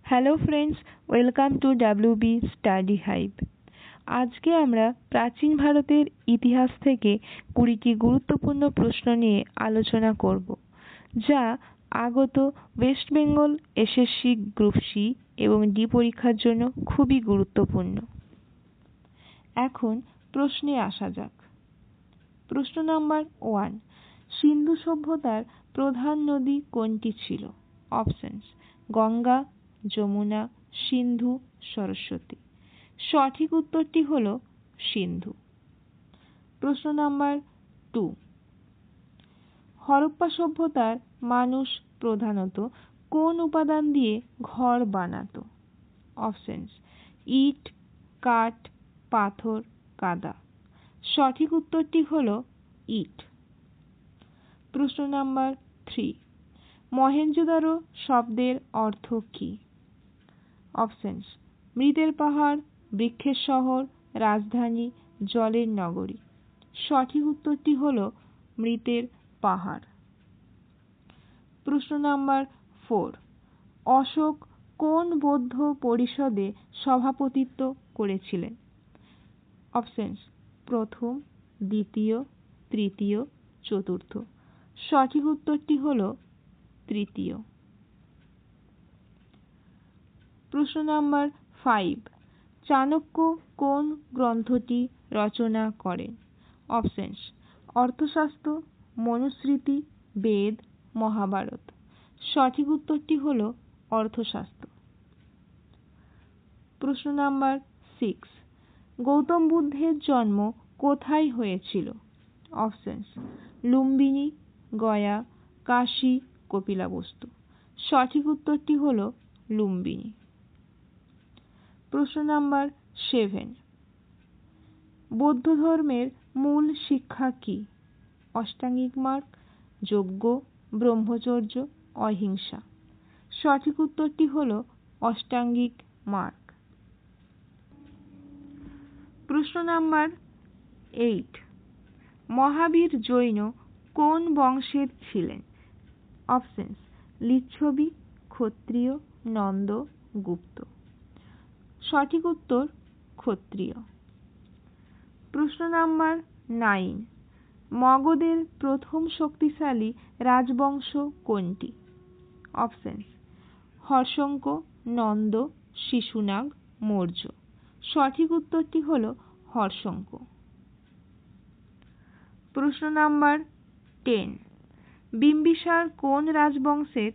Hello friends, welcome to WB study hive. আজকে আমরা প্রাচীন ভারতের ইতিহাস থেকে 20টি গুরুত্বপূর্ণ প্রশ্ন নিয়ে আলোচনা করব, যা আগত West Bengal S S C group C এবং ডি পরীক্ষার জন্য খুবই গুরুত্বপূর্ণ। এখন প্রশ্নে আসা যাক। প্রশ্ন নাম্বার 1, সিন্ধু সভ্যতার প্রধান নদী কোনটি ছিল? অপশনস: গঙ্গা, যমুনা, সিন্ধু, সরস্বতী। সঠিক উত্তরটি হলো সিন্ধু। প্রশ্ন নাম্বার 2, হরপ্পা সভ্যতার মানুষ প্রধানত কোন উপাদান দিয়ে ঘর বানাতো? অপশনস: ইট, কাঠ, পাথর, কাদা। সঠিক উত্তরটি হলো ইট। প্রশ্ন নাম্বার 3, মহেঞ্জোদারো শব্দের অর্থ কী? অপশনস: মৃতের পাহাড়, বৃক্ষের শহর, রাজধানী, জলের নগরী। সঠিক উত্তরটি হলো মৃতের পাহাড়। প্রশ্ন নাম্বার 4, অশোক কোন বৌদ্ধ পরিষদে সভাপতিত্ব করেছিলেন? অপশনস: প্রথম, দ্বিতীয়, তৃতীয়, চতুর্থ। সঠিক উত্তরটি হলো তৃতীয়। প্রশ্ন নাম্বার 5, চাণক্য কোন গ্রন্থটি রচনা করেন? অপশনস: অর্থশাস্ত্র, মনুস্মৃতি, বেদ, মহাভারত। সঠিক উত্তরটি হলো অর্থশাস্ত্র। প্রশ্ন নাম্বার 6, গৌতম বুদ্ধের জন্ম কোথায় হয়েছিল? অপশনস: লুম্বিনী, গয়া, কাশী, কপিলাবস্তু। সঠিক উত্তরটি হলো লুম্বিনী। প্রশ্ন নাম্বার 7, বৌদ্ধ ধর্মের মূল শিক্ষা কি? অষ্টাঙ্গিক মার্গ, যজ্ঞ, ব্রহ্মচর্য, অহিংসা। সঠিক উত্তরটি হলো অষ্টাঙ্গিক মার্গ। প্রশ্ন নাম্বার 8, মহাবীর জৈন কোন বংশের ছিলেন? অপশনস: লিচ্ছবি, ক্ষত্রিয়, নন্দ, গুপ্ত। সঠিক উত্তর ক্ষত্রিয়। প্রশ্ন নাম্বার 9, মগধের প্রথম শক্তিশালী রাজবংশ কোনটি? অপশনস: হর্ষঙ্ক, নন্দ, শিশুনাগ, মৌর্য। সঠিক উত্তরটি হলো হর্ষঙ্ক। প্রশ্ন নাম্বার 10, বিম্বিসার কোন রাজবংশের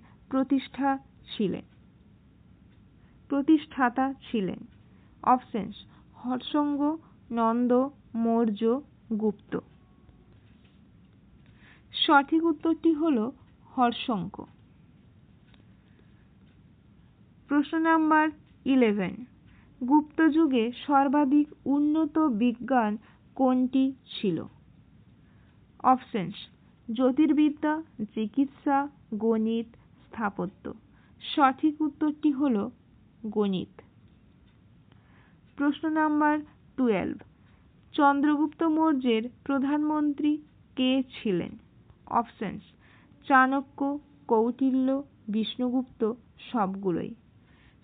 প্রতিষ্ঠাতা ছিলেন? অপশনস: হর্ষঙ্ক, নন্দ, মৌর্য, গুপ্ত। সঠিক উত্তরটি হলো হর্ষঙ্ক। প্রশ্ন নাম্বার 11, গুপ্ত যুগে সর্বাধিক উন্নত বিজ্ঞান কোনটি ছিল? অপশনস: জ্যোতির্বিদ্যা, চিকিৎসা, গণিত, স্থাপত্য। সঠিক উত্তরটি হলো গণিত। প্রশ্ন নাম্বার 12, চন্দ্রগুপ্ত মৌর্যের প্রধানমন্ত্রী কে ছিলেন? অপশনস: চাণক্য, কৌটিল্য, বিষ্ণুগুপ্ত, সবগুলোই।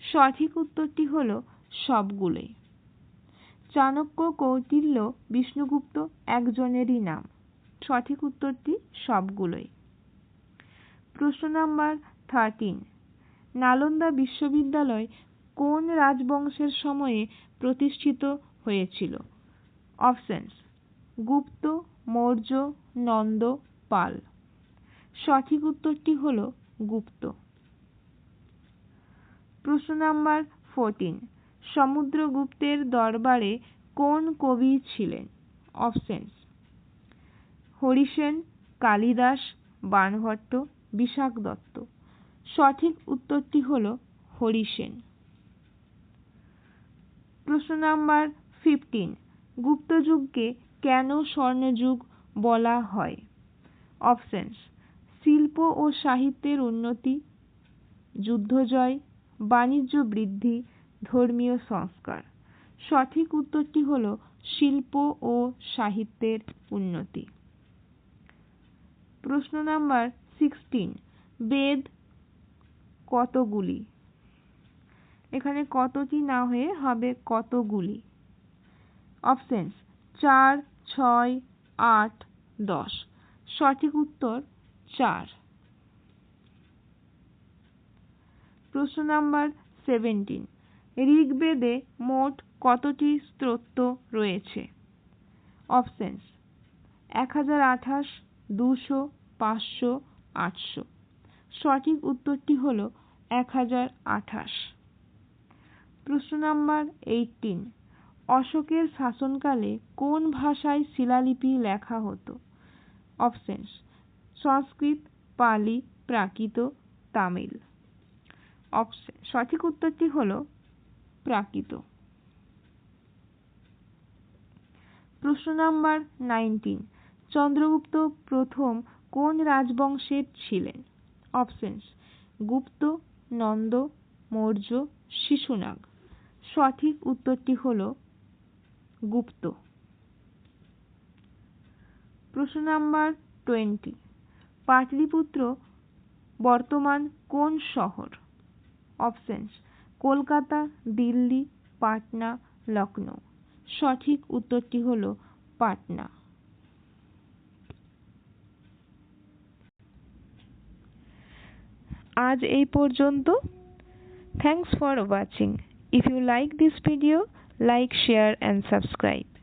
সঠিক উত্তরটি হলো সবগুলোই। চাণক্য, কৌটিল্য, বিষ্ণুগুপ্ত একজনেরই নাম। সঠিক উত্তরটি সবগুলোই। প্রশ্ন নাম্বার 13, নালন্দা বিশ্ববিদ্যালয় কোন রাজবংশের সময়ে প্রতিষ্ঠিত হয়েছিল? অপশনস: গুপ্ত, মৌর্য, নন্দ, পাল। সঠিক উত্তরটি হলো গুপ্ত। প্রশ্ন নাম্বার 14, সমুদ্রগুপ্তের দরবারে কোন কবি ছিলেন? অপশনস: হরিসেন, কালিদাস, বাণভট্ট, বিশাখ দত্ত। সঠিক উত্তরটি হলো হরিসেন। প্রশ্ন নাম্বার 15, গুপ্ত যুগকে কেন স্বর্ণযুগ বলা হয়? অপশনস: শিল্প ও সাহিত্যের উন্নতি, যুদ্ধজয়, বাণিজ্য বৃদ্ধি, ধর্মীয় সংস্কার। সঠিক উত্তরটি হলো শিল্প ও সাহিত্যের উন্নতি। প্রশ্ন নাম্বার 16, বেদ কতগুলি? এখানে কতটি না হয়ে হবে কতগুলি। অপশনস 4, 6, 8, 10। সঠিক উত্তর 4। প্রশ্ন নাম্বার 17। ঋগ্বেদে মোট কতটি স্তোত্র রয়েছে? অপশনস 1028, 200, 500, 800। সঠিক উত্তরটি হলো 1028। প্রশ্ন নাম্বার 18। অশোকের শাসনকালে কোন ভাষায় শিলালিপি লেখা হতো? অপশনস সংস্কৃত, পালি, প্রাকৃত, তামিল। সঠিক উত্তরটি হলো প্রাকৃত। প্রশ্ন নাম্বার 19। চন্দ্রগুপ্ত প্রথম কোন রাজবংশের ছিলেন? অপশনস গুপ্ত, নন্দ, মৌর্য, শিশুনাগ। সঠিক উত্তরটি হলো গুপ্ত। প্রশ্ন নাম্বার 20। পাটলিপুত্র বর্তমান কোন শহর? অপশনস কলকাতা, দিল্লি, পাটনা, লখনউ। সঠিক উত্তরটি হলো পাটনা। আজ এই পর্যন্ত। Thanks for watching. If you like this video, like, share and subscribe.